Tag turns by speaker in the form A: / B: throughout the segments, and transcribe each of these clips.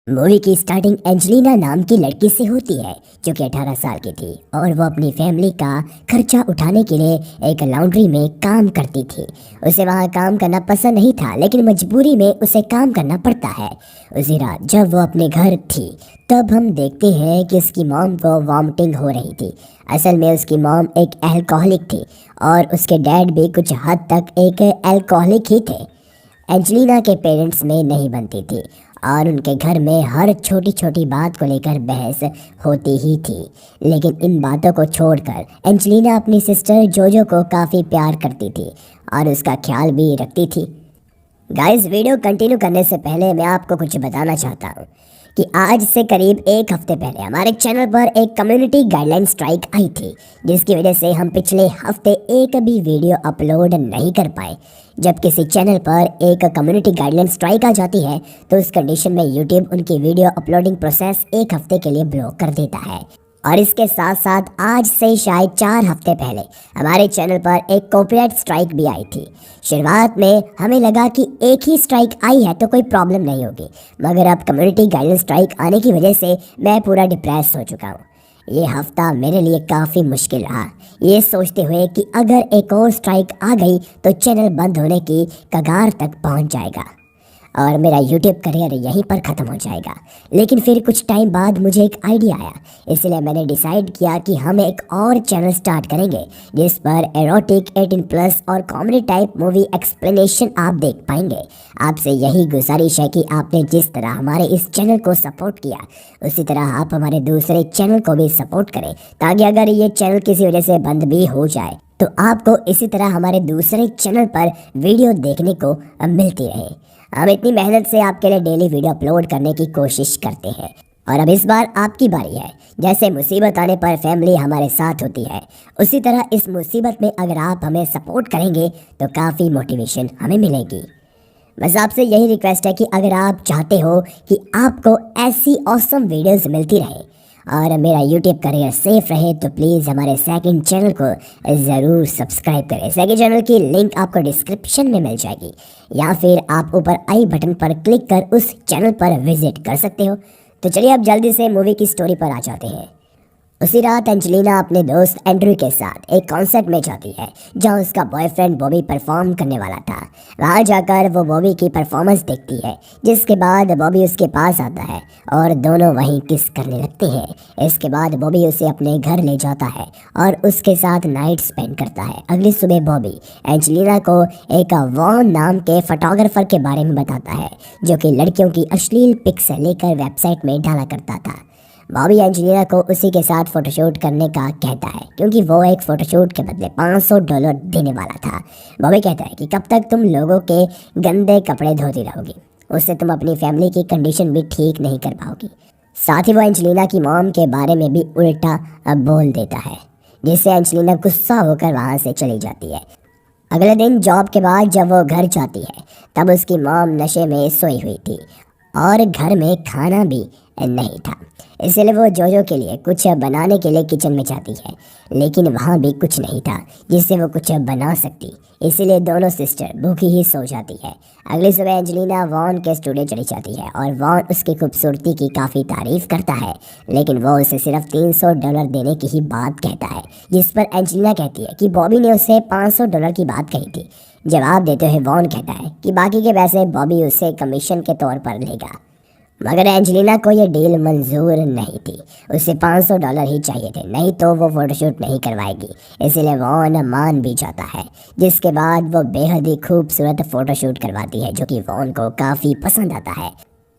A: Movie की starting Angelina नाम की लड़की से होती है जो कि 18 साल की थी और वो अपनी फैमिली का खर्चा उठाने के लिए एक लॉन्ड्री में काम करती थी। उसे वहाँ काम करना पसंद नहीं था लेकिन मजबूरी में उसे काम करना पड़ता है। उसी रात जब वो अपने घर थी तब हम देखते हैं कि उसकी मॉम को वॉमिटिंग हो रही थी। असल में उसकी मॉम एक अल्कोहलिक थी और उसके डैड भी कुछ हद तक एक अल्कोहलिक ही थे। एंजेलिना के पेरेंट्स में नहीं बनती थी और उनके घर में हर छोटी छोटी बात को लेकर बहस होती ही थी। लेकिन इन बातों को छोड़कर एंजेलिना अपनी सिस्टर जोजो को काफ़ी प्यार करती थी और उसका ख्याल भी रखती थी। गाइस, वीडियो कंटिन्यू करने से पहले मैं आपको कुछ बताना चाहता हूँ कि आज से करीब एक हफ्ते पहले हमारे चैनल पर एक कम्युनिटी गाइडलाइन स्ट्राइक आई थी, जिसकी वजह से हम पिछले हफ्ते एक भी वीडियो अपलोड नहीं कर पाए। जब किसी चैनल पर एक कम्युनिटी गाइडलाइन स्ट्राइक आ जाती है तो उस कंडीशन में यूट्यूब उनकी वीडियो अपलोडिंग प्रोसेस एक हफ्ते के लिए ब्लॉक कर देता है। और इसके साथ साथ आज से शायद 4 हफ्ते पहले हमारे चैनल पर एक कॉपीराइट स्ट्राइक भी आई थी। शुरुआत में हमें लगा कि एक ही स्ट्राइक आई है तो कोई प्रॉब्लम नहीं होगी, मगर अब कम्युनिटी गाइडलाइन स्ट्राइक आने की वजह से मैं पूरा डिप्रेस हो चुका हूँ। ये हफ्ता मेरे लिए काफ़ी मुश्किल रहा, ये सोचते हुए कि अगर एक और स्ट्राइक आ गई तो चैनल बंद होने की कगार तक पहुँच जाएगा और मेरा यूट्यूब करियर यहीं पर ख़त्म हो जाएगा। लेकिन फिर कुछ टाइम बाद मुझे एक आइडिया आया, इसलिए मैंने डिसाइड किया कि हम एक और चैनल स्टार्ट करेंगे जिस पर एरोटिक 18+ और कॉमेडी टाइप मूवी एक्सप्लेनेशन आप देख पाएंगे। आपसे यही गुजारिश है कि आपने जिस तरह हमारे इस चैनल को सपोर्ट किया उसी तरह आप हमारे दूसरे चैनल को भी सपोर्ट करें, ताकि अगर ये चैनल किसी वजह से बंद भी हो जाए तो आपको इसी तरह हमारे दूसरे चैनल पर वीडियो देखने को मिलती रहे। हम इतनी मेहनत से आपके लिए डेली वीडियो अपलोड करने की कोशिश करते हैं और अब इस बार आपकी बारी है। जैसे मुसीबत आने पर फैमिली हमारे साथ होती है, उसी तरह इस मुसीबत में अगर आप हमें सपोर्ट करेंगे तो काफ़ी मोटिवेशन हमें मिलेगी। बस आपसे यही रिक्वेस्ट है कि अगर आप चाहते हो कि आपको ऐसी ऑसम वीडियोस मिलती रहे और मेरा यूट्यूब करियर सेफ रहे तो प्लीज़ हमारे सेकंड चैनल को ज़रूर सब्सक्राइब करें। सेकंड चैनल की लिंक आपको डिस्क्रिप्शन में मिल जाएगी या फिर आप ऊपर आई बटन पर क्लिक कर उस चैनल पर विजिट कर सकते हो। तो चलिए अब जल्दी से मूवी की स्टोरी पर आ जाते हैं। उसी रात एंजेलिना अपने दोस्त एंड्रू के साथ एक कॉन्सर्ट में जाती है जहां उसका बॉयफ्रेंड बॉबी परफॉर्म करने वाला था। वहां जाकर वो बॉबी की परफॉर्मेंस देखती है, जिसके बाद बॉबी उसके पास आता है और दोनों वहीं किस करने लगते हैं। इसके बाद बॉबी उसे अपने घर ले जाता है और उसके साथ नाइट स्पेंड करता है। अगली सुबह बॉबी एंजेलिना को एक वॉन नाम के फोटोग्राफर के बारे में बताता है जो कि लड़कियों की अश्लील पिक्स लेकर वेबसाइट में डाला करता था। बॉबी एंजेलिना को उसी के साथ फ़ोटोशूट करने का कहता है क्योंकि वो एक फ़ोटोशूट के बदले $500 देने वाला था। बॉबी कहता है कि कब तक तुम लोगों के गंदे कपड़े धोती रहोगी, उससे तुम अपनी फैमिली की कंडीशन भी ठीक नहीं कर पाओगी। साथ ही वो एंजेलिना की मॉम के बारे में भी उल्टा बोल देता है, जिससे एंजेलिना गुस्सा होकर वहाँ से चली जाती है। अगले दिन जॉब के बाद जब वो घर जाती है तब उसकी मॉम नशे में सोई हुई थी और घर में खाना भी नहीं था। इसलिए वो जोजो के लिए कुछ बनाने के लिए किचन में जाती है, लेकिन वहाँ भी कुछ नहीं था जिससे वो कुछ बना सकती। इसीलिए दोनों सिस्टर भूखी ही सो जाती है। अगली सुबह एंजेलिना वॉन के स्टूडियो चली जाती है और वॉन उसकी खूबसूरती की काफ़ी तारीफ करता है, लेकिन वो उसे सिर्फ $300 देने की ही बात कहता है, जिस पर एंजेलिना कहती है कि बॉबी ने उसे $500 की बात कही थी। जवाब देते हुए वॉन कहता है कि बाकी के पैसे बॉबी उसे कमीशन के तौर पर लेगा, मगर एंजेलिना को यह डील मंजूर नहीं थी। उसे $500 ही चाहिए थे, नहीं तो वो फ़ोटोशूट नहीं करवाएगी। इसीलिए वॉन मान भी जाता है, जिसके बाद वो बेहद ही खूबसूरत फ़ोटोशूट करवाती है जो कि वॉन को काफ़ी पसंद आता है।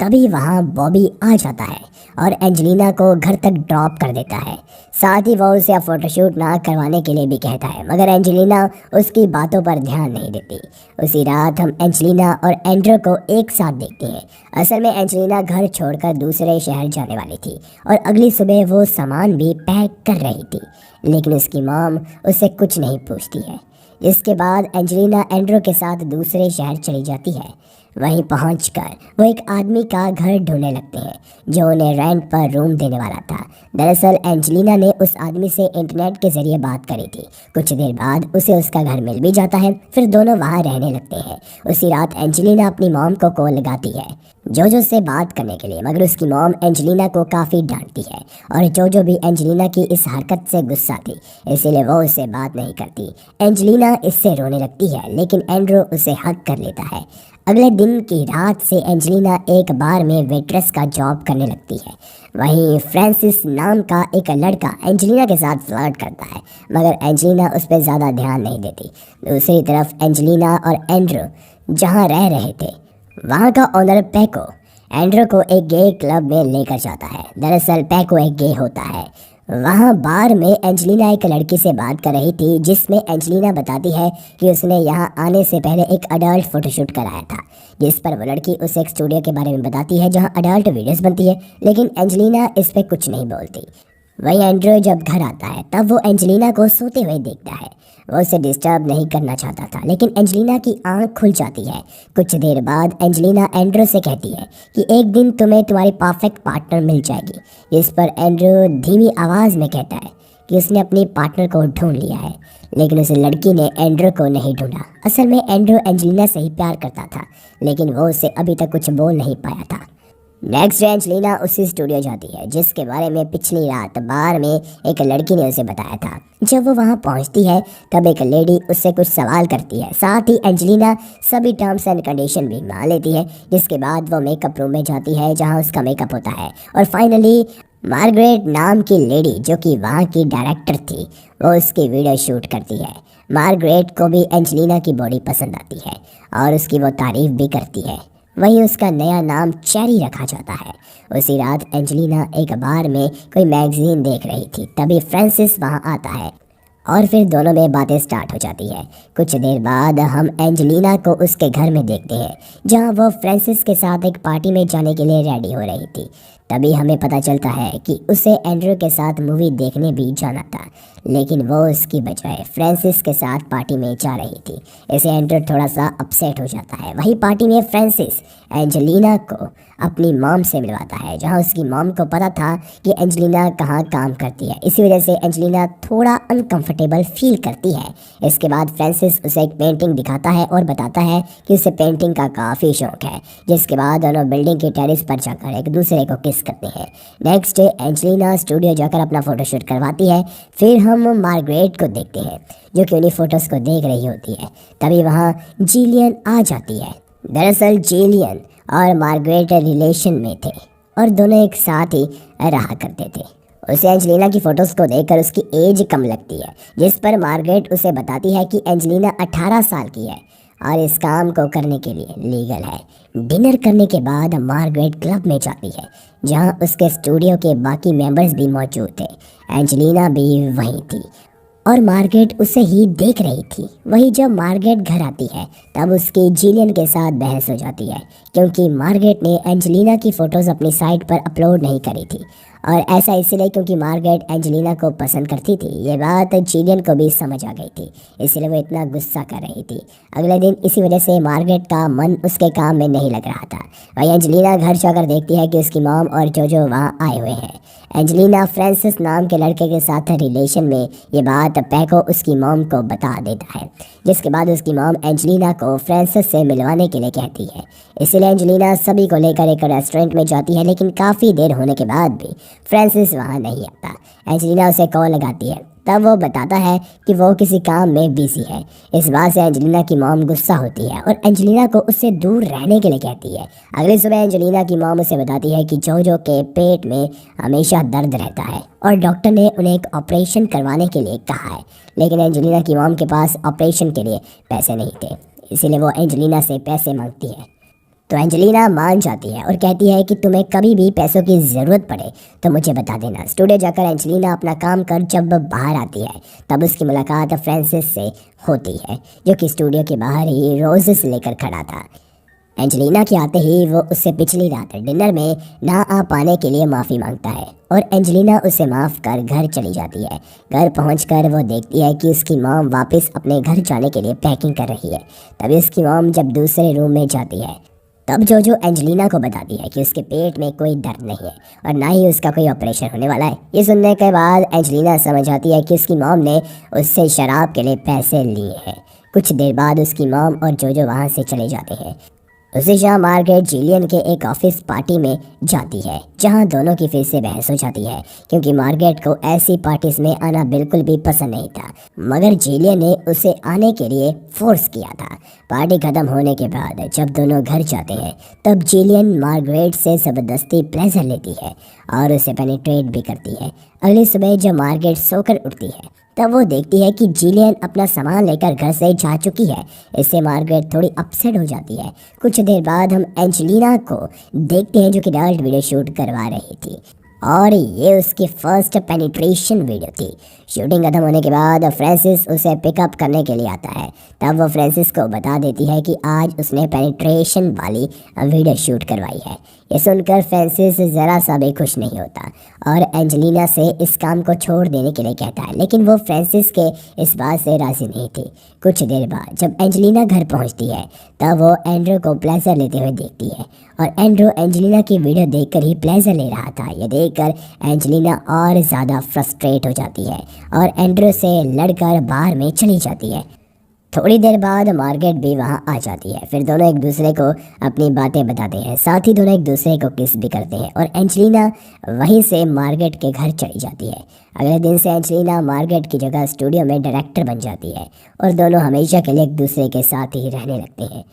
A: तभी वहाँ बॉबी आ जाता है और एंजेलिना को घर तक ड्रॉप कर देता है। साथ ही वो उसे अब फ़ोटोशूट ना करवाने के लिए भी कहता है, मगर एंजेलिना उसकी बातों पर ध्यान नहीं देती। उसी रात हम एंजेलिना और एंड्रू को एक साथ देखते हैं। असल में एंजेलिना घर छोड़कर दूसरे शहर जाने वाली थी और अगली सुबह वो सामान भी पैक कर रही थी, लेकिन उसकी मॉम उससे कुछ नहीं पूछती है। इसके बाद एंजेलिना एंड्रू के साथ दूसरे शहर चली जाती है। वहीं पहुंचकर वो एक आदमी का घर ढूंढने लगते हैं जो उन्हें रेंट पर रूम देने वाला था। दरअसल एंजेलिना ने उस आदमी से इंटरनेट के जरिए बात करी थी। कुछ देर बाद उसे उसका घर मिल भी जाता है, फिर दोनों वहां रहने लगते हैं। उसी रात एंजेलिना अपनी मॉम को कॉल लगाती है जोजो से बात करने के लिए, मगर उसकी मॉम एंजेलिना को काफ़ी डांटती है और जोजो भी एंजेलिना की इस हरकत से गुस्सा थी, इसीलिए वो उससे बात नहीं करती। एंजेलिना इससे रोने लगती है, लेकिन एंड्रू उसे हक कर लेता है। अगले दिन की रात से एंजेलिना एक बार में वेट्रेस का जॉब करने लगती है। वहीं फ्रांसिस नाम का एक लड़का एंजेलिना के साथ फ्लर्ट करता है, मगर एंजेलिना उस पर ज़्यादा ध्यान नहीं देती। दूसरी तरफ एंजेलिना और एंड्रू जहाँ रह रहे थे, वहाँ का ओनर पैको एंड्रू को एक गे क्लब में लेकर जाता है। दरअसल पैको एक गे होता है। वहाँ बार में एंजेलिना एक लड़की से बात कर रही थी, जिसमें एंजेलिना बताती है कि उसने यहाँ आने से पहले एक अडल्ट फोटोशूट कराया था, जिस पर वो लड़की उसे एक स्टूडियो के बारे में बताती है जहाँ अडल्ट वीडियोस बनती है, लेकिन एंजेलिना इस पर कुछ नहीं बोलती। वहीं एंड्रू जब घर आता है तब वो एंजेलिना को सोते हुए देखता है। वो उसे डिस्टर्ब नहीं करना चाहता था, लेकिन एंजेलिना की आंख खुल जाती है। कुछ देर बाद एंजेलिना एंड्रू से कहती है कि एक दिन तुम्हें तुम्हारी परफेक्ट पार्टनर मिल जाएगी, जिस पर एंड्रू धीमी आवाज़ में कहता है कि उसने अपनी पार्टनर को ढूंढ लिया है, लेकिन उस लड़की ने एंड्रू को नहीं ढूंढा। असल में एंड्रू एंजेलिना से ही प्यार करता था, लेकिन वो उसे अभी तक कुछ बोल नहीं पाया था। नेक्स्ट डे एंजेलिना उसी स्टूडियो जाती है जिसके बारे में पिछली रात बार में एक लड़की ने उसे बताया था। जब वो वहाँ पहुँचती है तब एक लेडी उससे कुछ सवाल करती है, साथ ही एंजेलिना सभी टर्म्स एंड कंडीशन भी मान लेती है। जिसके बाद वो मेकअप रूम में जाती है जहाँ उसका मेकअप होता है, और फाइनली मार्गरेट नाम की लेडी जो कि वहाँ की डायरेक्टर थी, वो उसकी वीडियो शूट करती है। मार्गरेट को भी एंजेलिना की बॉडी पसंद आती है और उसकी वो तारीफ भी करती है। वहीं उसका नया नाम चेरी रखा जाता है। उसी रात एंजेलिना एक बार में कोई मैगजीन देख रही थी, तभी फ्रांसिस वहां आता है और फिर दोनों में बातें स्टार्ट हो जाती है। कुछ देर बाद हम एंजेलिना को उसके घर में देखते हैं जहां वो फ्रांसिस के साथ एक पार्टी में जाने के लिए रेडी हो रही थी। तभी हमें पता चलता है कि उसे एंड्रू के साथ मूवी देखने भी जाना था, लेकिन वो उसकी बजाय फ्रांसिस के साथ पार्टी में जा रही थी। इसे एंड्रू थोड़ा सा अपसेट हो जाता है। वही पार्टी में फ्रांसिस एंजेलिना को अपनी मॉम से मिलवाता है, जहां उसकी मॉम को पता था कि एंजेलिना कहाँ काम करती है। इसी वजह से एंजेलिना थोड़ा अनकंफर्टेबल फील करती है। इसके बाद फ्रांसिस उसे एक पेंटिंग दिखाता है और बताता है कि उसे पेंटिंग का काफ़ी शौक है। जिसके बाद दोनों बिल्डिंग के टेरेस पर जाकर एक दूसरे को किस करते हैं। नेक्स्ट डे एंजेलिना स्टूडियो जाकर अपना फोटोशूट करवाती है। फिर हम मार्गरेट को देखते हैं जो कि उन्हीं फोटोज़ को देख रही होती है। तभी वहाँ जिलियन आ जाती है। दरअसल जिलियन और मार्गरेट रिलेशन में थे और दोनों एक साथ ही रहा करते थे। उसे एंजेलिना की फ़ोटोज़ को देखकर उसकी एज कम लगती है, जिस पर मार्गरेट उसे बताती है कि एंजेलिना 18 साल की है और इस काम को करने के लिए लीगल है। डिनर करने के बाद मार्गरेट क्लब में जाती है जहां उसके स्टूडियो के बाकी मेंबर्स भी मौजूद थे। एंजेलिना भी वहीं थी और मार्गरेट उसे ही देख रही थी। वहीं जब मार्गरेट घर आती है तब उसकी जिलियन के साथ बहस हो जाती है, क्योंकि मार्गरेट ने एंजेलिना की फ़ोटोज़ अपनी साइट पर अपलोड नहीं करी थी, और ऐसा इसलिए क्योंकि मार्गरेट एंजेलिना को पसंद करती थी। ये बात जिलियन को भी समझ आ गई थी, इसलिए वो इतना गुस्सा कर रही थी। अगले दिन इसी वजह से मार्गरेट का मन उसके काम में नहीं लग रहा था। वहीं एंजेलिना घर जाकर देखती है कि उसकी मॉम और जोजो वहाँ आए हुए हैं। एंजेलिना फ्रांसिस नाम के लड़के के साथ रिलेशन में ये बात पैको उसकी मॉम को बता देता है, जिसके बाद उसकी मॉम एंजेलिना को फ्रांसिस से मिलवाने के लिए कहती है। इसलिए एंजेलिना सभी को लेकर एक रेस्टोरेंट में जाती है, लेकिन काफ़ी देर होने के बाद भी फ्रांसिस वहाँ नहीं आता। एंजेलिना उसे कॉल लगाती है, तब वो बताता है कि वो किसी काम में बिजी है। इस बात से एंजेलिना की मॉम गुस्सा होती है और एंजेलिना को उससे दूर रहने के लिए कहती है। अगली सुबह एंजेलिना की मॉम उसे बताती है कि जोजो के पेट में हमेशा दर्द रहता है और डॉक्टर ने उन्हें एक ऑपरेशन करवाने के लिए कहा है, लेकिन एंजेलिना की मॉम के पास ऑपरेशन के लिए पैसे नहीं थे, इसीलिए वो एंजेलिना से पैसे मांगती है। तो एंजेलिना मान जाती है और कहती है कि तुम्हें कभी भी पैसों की ज़रूरत पड़े तो मुझे बता देना। स्टूडियो जाकर एंजेलिना अपना काम कर जब बाहर आती है तब उसकी मुलाकात फ्रांसिस से होती है, जो कि स्टूडियो के बाहर ही रोजेस लेकर खड़ा था। एंजेलिना के आते ही वो उससे पिछली रात डिनर में ना आ पाने के लिए माफ़ी मांगता है और एंजेलिना उसे माफ़ कर घर चली जाती है। घर पहुंचकर वो देखती है कि उसकी मॉम वापस अपने घर जाने के लिए पैकिंग कर रही है। तभी उसकी मॉम जब दूसरे रूम में जाती है तब जोजो एंजेलिना को बताती है कि उसके पेट में कोई दर्द नहीं है और ना ही उसका कोई ऑपरेशन होने वाला है। ये सुनने के बाद एंजेलिना समझ आती है कि उसकी मॉम ने उससे शराब के लिए पैसे लिए हैं। कुछ देर बाद उसकी मॉम और जोजो वहाँ से चले जाते हैं। उसी शाम मार्गरेट जिलियन के एक ऑफिस पार्टी में जाती है जहां दोनों की फिर से बहस हो जाती है, क्योंकि मार्गरेट को ऐसी पार्टीज में आना बिल्कुल भी पसंद नहीं था, मगर जिलियन ने उसे आने के लिए फोर्स किया था। पार्टी खत्म होने के बाद जब दोनों घर जाते हैं तब जिलियन मार्गरेट से ज़बरदस्ती प्लेजर लेती है और उसे पेनिट्रेट भी करती है। अगली सुबह जब मार्गरेट सोकर उठती है तब वो देखती है कि जिलियन अपना सामान लेकर घर से जा चुकी है। इससे मार्गरेट थोड़ी अपसेट हो जाती है। कुछ देर बाद हम एंजेलिना को देखते हैं जो कि एडल्ट वीडियो शूट करवा रही थी और ये उसकी फर्स्ट पेनिट्रेशन वीडियो थी। शूटिंग खत्म होने के बाद फ्रांसिस उसे पिकअप करने के लिए आता है। तब वो फ्रांसिस को बता देती है कि आज उसने पेनिट्रेशन वाली वीडियो शूट करवाई है। ये सुनकर फ्रांसिस ज़रा सा भी खुश नहीं होता और एंजेलिना से इस काम को छोड़ देने के लिए कहता है, लेकिन वो फ्रांसिस के इस बात से राज़ी नहीं थी। कुछ देर बाद जब एंजेलिना घर पहुंचती है तब वो एंड्रू को प्लेजर लेते हुए देखती है और एंड्रू एंजेलिना की वीडियो देखकर ही प्लेजर ले रहा था। ये देखकर एंजेलिना और ज़्यादा फ्रस्ट्रेट हो जाती है और एंड्रू से लड़कर बाहर में चली जाती है। थोड़ी देर बाद मार्गरेट भी वहाँ आ जाती है। फिर दोनों एक दूसरे को अपनी बातें बताते हैं, साथ ही दोनों एक दूसरे को किस भी करते हैं और एंजेलिना वहीं से मार्गरेट के घर चली जाती है। अगले दिन से एंजेलिना मार्गरेट की जगह स्टूडियो में डायरेक्टर बन जाती है और दोनों हमेशा के लिए एक दूसरे के साथ ही रहने लगते हैं।